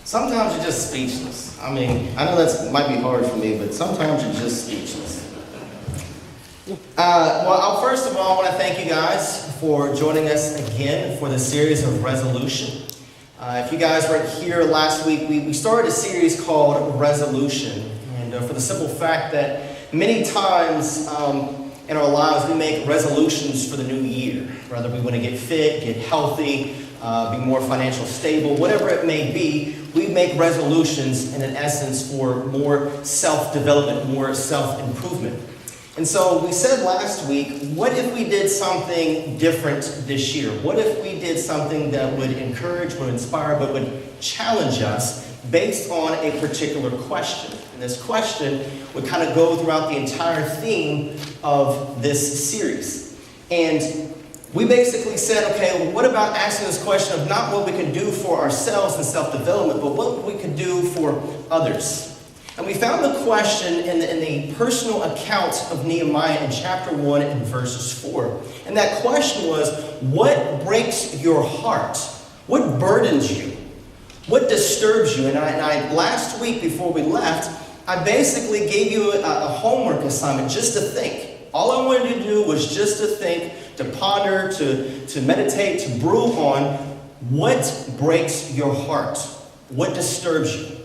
Sometimes you're just speechless. I mean, I know that might be hard for me, but sometimes you're just speechless. First of all, I want to thank you guys for joining us again for the series of ReSolution. If you guys were here last week, we started a series called ReSolution. And for the simple fact that many times in our lives we make resolutions for the new year. Whether we want to get fit, get healthy, be more financially stable, whatever it may be, we make resolutions in essence for more self-development, more self-improvement. And so we said last week, what if we did something different this year? What if we did something that would encourage, would inspire, but would challenge us based on a particular question? And this question would kind of go throughout the entire theme of this series. And we basically said, okay, well, what about asking this question of not what we can do for ourselves in self-development, but what we can do for others? And we found the question in the personal account of Nehemiah in chapter 1 and verses 4. And that question was, what breaks your heart? What burdens you? What disturbs you? And I last week before we left, I basically gave you a homework assignment just to think. All I wanted to do was just to think, to ponder, to meditate, to brew on what breaks your heart, what disturbs you.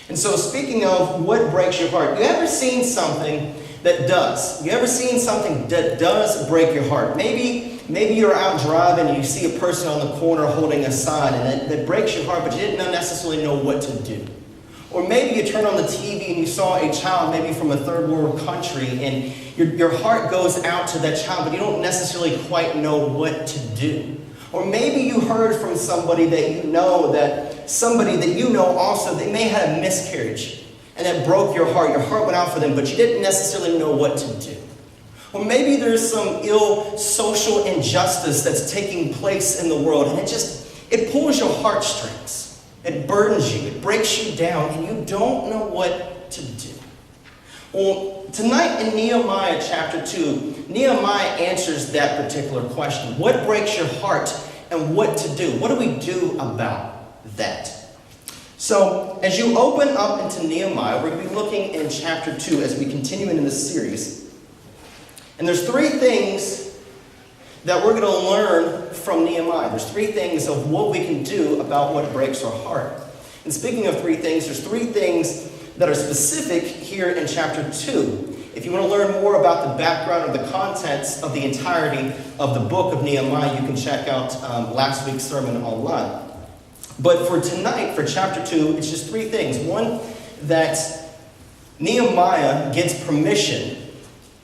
And so speaking of what breaks your heart, you ever seen something that does? You ever seen something that does break your heart? Maybe you're out driving and you see a person on the corner holding a sign and that breaks your heart, but you didn't necessarily know what to do. Or maybe you turn on the TV and you saw a child maybe from a third world country and your heart goes out to that child, but you don't necessarily quite know what to do. Or maybe you heard from somebody that you know also, they may have had a miscarriage and that broke your heart. Your heart went out for them, but you didn't necessarily know what to do. Or maybe there's some ill social injustice that's taking place in the world and it pulls your heartstrings. It burdens you, it breaks you down, and you don't know what to do. Well, tonight in Nehemiah chapter 2, Nehemiah answers that particular question. What breaks your heart and what to do? What do we do about that? So, as you open up into Nehemiah, we're going to be looking in chapter 2 as we continue in this series. And there's three things that we're going to learn from Nehemiah. There's three things of what we can do about what breaks our heart. And speaking of three things, there's three things that are specific here in chapter 2. If you want to learn more about the background or the contents of the entirety of the book of Nehemiah, you can check out last week's sermon online. But for tonight, for chapter 2, it's just three things. One, that Nehemiah gets permission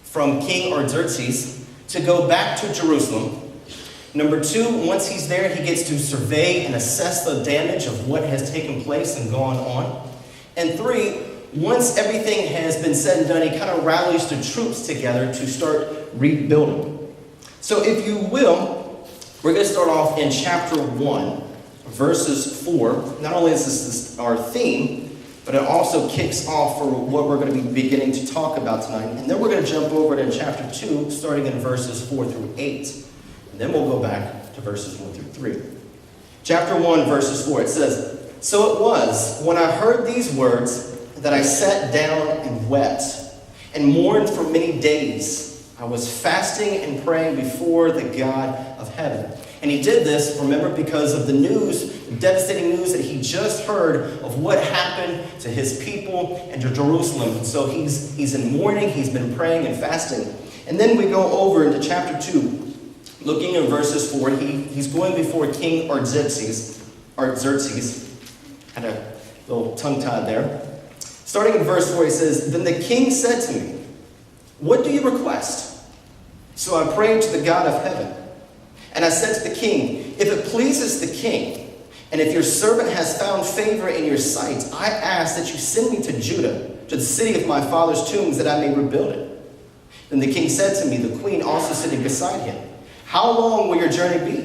from King Artaxerxes to go back to Jerusalem. Number 2, once he's there, he gets to survey and assess the damage of what has taken place and gone on. And 3, once everything has been said and done, he kind of rallies the troops together to start rebuilding. So if you will, we're going to start off in chapter 1, verses 4. Not only is this our theme, but it also kicks off for what we're going to be beginning to talk about tonight. And then we're going to jump over to chapter 2, starting in verses 4 through 8. And then we'll go back to verses 1 through 3. Chapter 1, verses 4, it says, "So it was, when I heard these words, that I sat down and wept, and mourned for many days. I was fasting and praying before the God of heaven." And he did this, remember, because of the devastating news that he just heard of what happened to his people and to Jerusalem. And so he's in mourning, he's been praying and fasting. And then we go over into chapter 2, looking in verses 4. He's going before King Artaxerxes. Had a little tongue-tied there. Starting in verse 4, he says, "Then the king said to me, 'What do you request?' So I prayed to the God of heaven. And I said to the king, 'If it pleases the king, and if your servant has found favor in your sight, I ask that you send me to Judah, to the city of my father's tombs, that I may rebuild it.' Then the king said to me," the queen also sitting beside him, "How long will your journey be?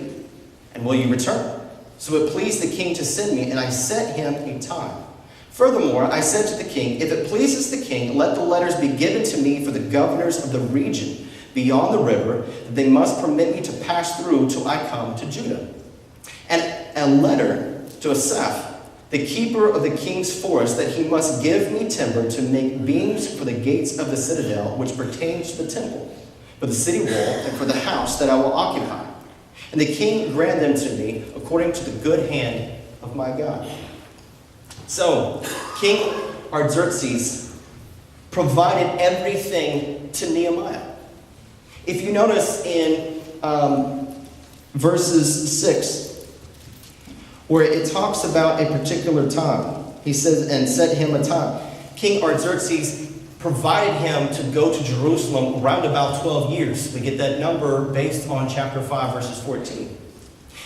And will you return?" So it pleased the king to send me, and I set him a time. Furthermore, I said to the king, "If it pleases the king, let the letters be given to me for the governors of the region beyond the river, that they must permit me to pass through till I come to Judah. And a letter to Asaph, the keeper of the king's forest, that he must give me timber to make beams for the gates of the citadel, which pertains to the temple, for the city wall, and for the house that I will occupy. And the king granted them to me according to the good hand of my God. So, King Artaxerxes provided everything to Nehemiah. If you notice in verses 6, where it talks about a particular time, he says, and set him a time. King Artaxerxes provided him to go to Jerusalem around about 12 years. We get that number based on chapter 5, verses 14.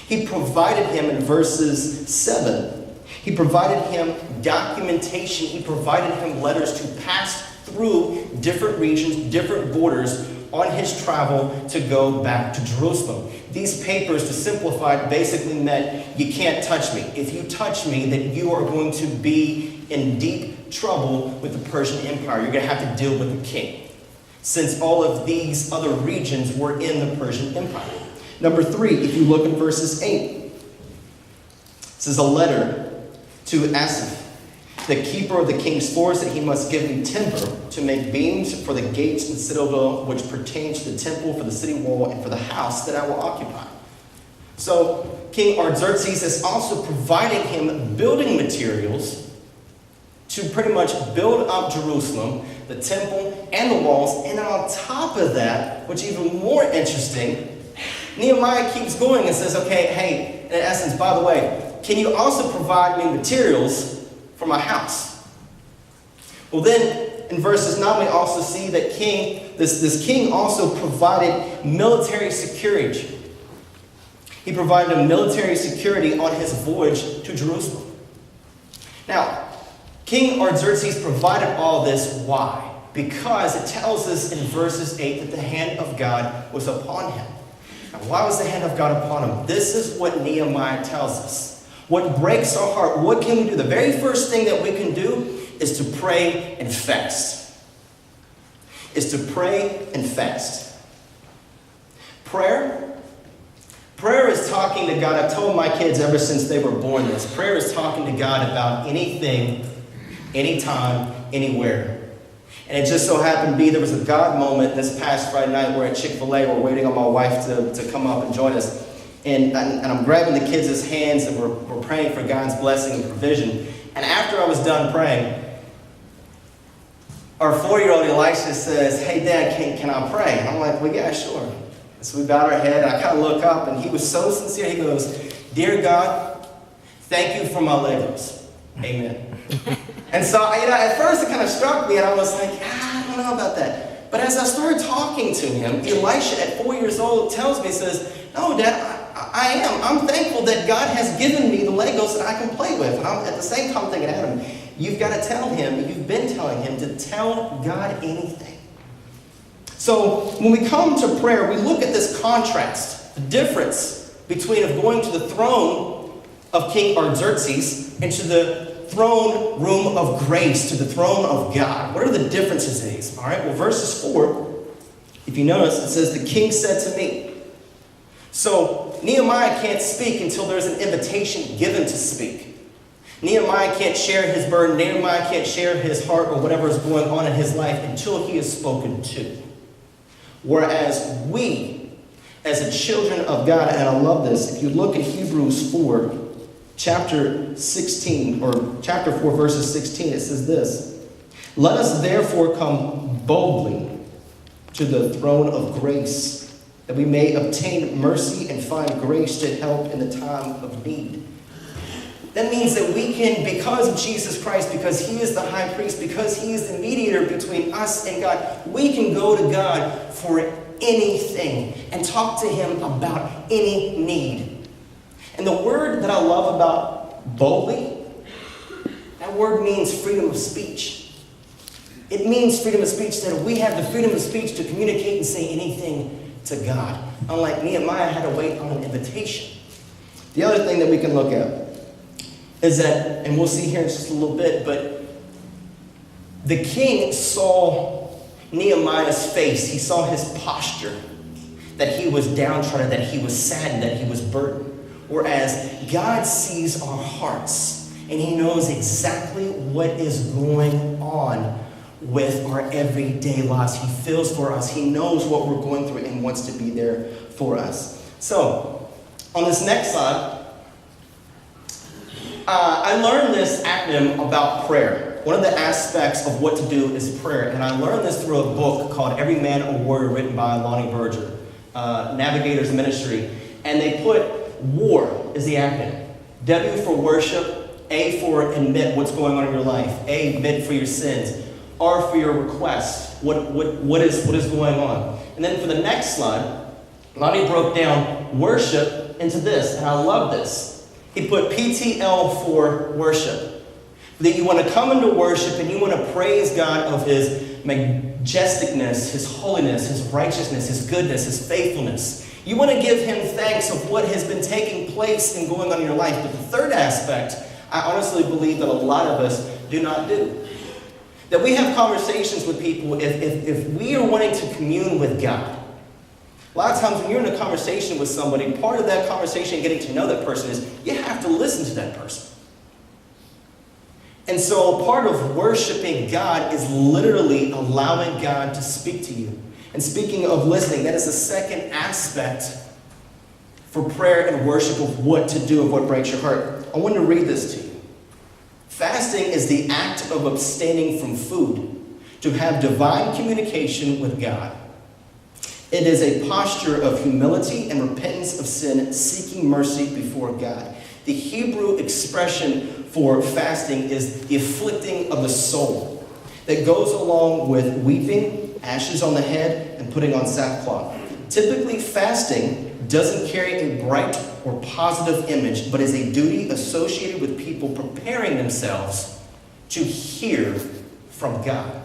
He provided him in verses 7. He provided him documentation. He provided him letters to pass through different regions, different borders on his travel to go back to Jerusalem. These papers, to simplify it, basically meant you can't touch me. If you touch me, then you are going to be in deep trouble with the Persian Empire. You're going to have to deal with the king, since all of these other regions were in the Persian Empire. Number 3, if you look in verses 8, this is a letter to Asaph, the keeper of the king's forest, that he must give me timber to make beams for the gates and citadel, which pertains to the temple, for the city wall, and for the house that I will occupy. So King Artaxerxes is also providing him building materials to pretty much build up Jerusalem, the temple, and the walls. And on top of that, which is even more interesting, Nehemiah keeps going and says, okay, hey, in essence, by the way, can you also provide me materials for my house? Well, then in verses 9, we also see that this king also provided military security. He provided him military security on his voyage to Jerusalem. Now, King Artaxerxes provided all this. Why? Because it tells us in verses 8 that the hand of God was upon him. Now, why was the hand of God upon him? This is what Nehemiah tells us. What breaks our heart, what can we do? The very first thing that we can do is to pray and fast. Is to pray and fast. Prayer is talking to God. I've told my kids ever since they were born this. Prayer is talking to God about anything, anytime, anywhere. And it just so happened to be there was a God moment this past Friday night where at Chick-fil-A we're waiting on my wife to come up and join us. And I'm grabbing the kids' hands and we're praying for God's blessing and provision. And after I was done praying, our 4-year-old Elisha says, hey, Dad, can I pray? And I'm like, well, yeah, sure. So we bowed our head, and I kind of look up, and he was so sincere. He goes, Dear God, thank you for my Legos. Amen. And so, at first it kind of struck me, and I was like, I don't know about that. But as I started talking to him, Elisha at 4 years old tells me, says, no, Dad, I am. I'm thankful that God has given me the Legos that I can play with. And I'm at the same time thinking, Adam, you've got to tell him, you've been telling him to tell God anything. So when we come to prayer, we look at this contrast, the difference between of going to the throne of King Artaxerxes and to the throne room of grace, to the throne of God. What are the differences in these? All right, well, verses 4, if you notice, it says, the king said to me. So Nehemiah can't speak until there's an invitation given to speak. Nehemiah can't share his burden. Nehemiah can't share his heart or whatever is going on in his life until he is spoken to. Whereas we, as the children of God, and I love this, if you look at Hebrews 4, chapter 16, or chapter 4, verses 16, it says this, let us therefore come boldly to the throne of grace, that we may obtain mercy and find grace to help in the time of need. That means that we can, because of Jesus Christ, because he is the high priest, because he is the mediator between us and God, we can go to God for anything and talk to him about any need. And the word that I love about boldly, that word means freedom of speech. It means freedom of speech, that we have the freedom of speech to communicate and say anything to God. Unlike Nehemiah had to wait on an invitation. The other thing that we can look at is that, and we'll see here in just a little bit, but the king saw Nehemiah's face. He saw his posture, that he was downtrodden, that he was saddened, that he was burdened. Whereas God sees our hearts, and and he knows exactly what is going on with our everyday lives. He feels for us. He knows what we're going through and wants to be there for us. So, on this next slide, I learned this acronym about prayer. One of the aspects of what to do is prayer. And I learned this through a book called Every Man a Warrior, written by Lonnie Berger, Navigators Ministry. And they put WAR is the acronym. W for worship, A for admit what's going on in your life, A, admit for your sins, R for your requests, what is going on. And then for the next slide, Lonnie broke down worship into this, and I love this. He put PTL for worship. That you want to come into worship and you want to praise God of his majesticness, his holiness, his righteousness, his goodness, his faithfulness. You want to give him thanks of what has been taking place and going on in your life. But the third aspect, I honestly believe that a lot of us do not do. That we have conversations with people if we are wanting to commune with God. A lot of times when you're in a conversation with somebody, part of that conversation and getting to know that person is you have to listen to that person. And so part of worshiping God is literally allowing God to speak to you. And speaking of listening, that is the second aspect for prayer and worship of what to do, of what breaks your heart. I want to read this to you. Fasting is the act of abstaining from food to have divine communication with God. It is a posture of humility and repentance of sin, seeking mercy before God. The Hebrew expression for fasting is the afflicting of the soul that goes along with weeping, ashes on the head, and putting on sackcloth. Typically, fasting doesn't carry a bright or positive image, but is a duty associated with people preparing themselves to hear from God.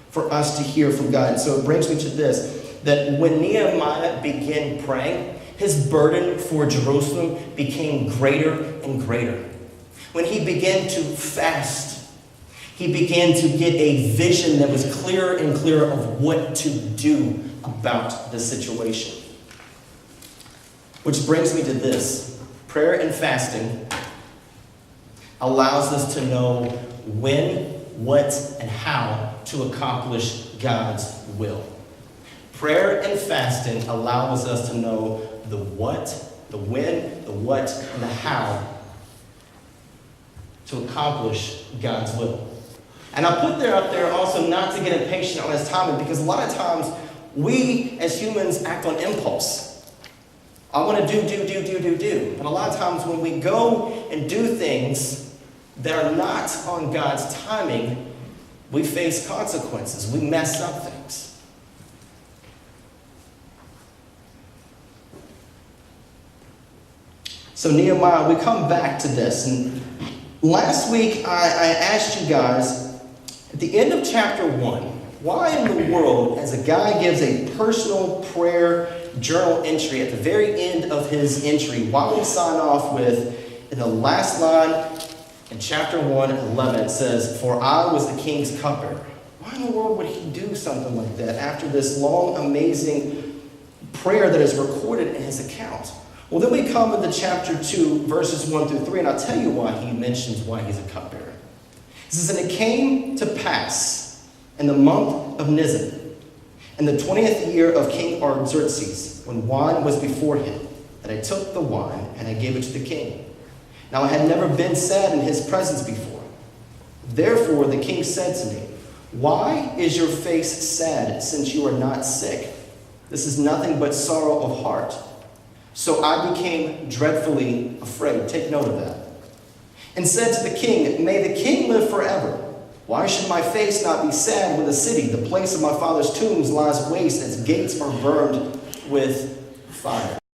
For us to hear from God. So it brings me to this, that when Nehemiah began praying, his burden for Jerusalem became greater and greater. When he began to fast, he began to get a vision that was clearer and clearer of what to do about the situation. Which brings me to this. Prayer and fasting allows us to know when, what, and how to accomplish God's will. Prayer and fasting allows us to know the what, the when, the what, and the how to accomplish God's will. And I put there up there also not to get impatient on his timing, because a lot of times we as humans act on impulse. I want to do. But a lot of times when we go and do things that are not on God's timing, we face consequences. We mess up things. So Nehemiah, we come back to this. And last week I asked you guys, at the end of chapter 1, why in the world, as a guy gives a personal prayer journal entry at the very end of his entry, why would he sign off with, in the last line in chapter 1, 11, it says, "For I was the king's cupbearer." Why in the world would he do something like that after this long, amazing prayer that is recorded in his account? Well, then we come into chapter 2, verses 1 through 3, and I'll tell you why he mentions why he's a cupbearer. It says, "And it came to pass in the month of Nisan, in the 20th year of King Artaxerxes, when wine was before him, that I took the wine and I gave it to the king. Now I had never been sad in his presence before. Therefore the king said to me, 'Why is your face sad, since you are not sick? This is nothing but sorrow of heart.' So I became dreadfully afraid." Take note of that. "And said to the king, 'May the king live forever. Why should my face not be sad when the city, the place of my father's tombs, lies waste, its gates are burned with fire?'"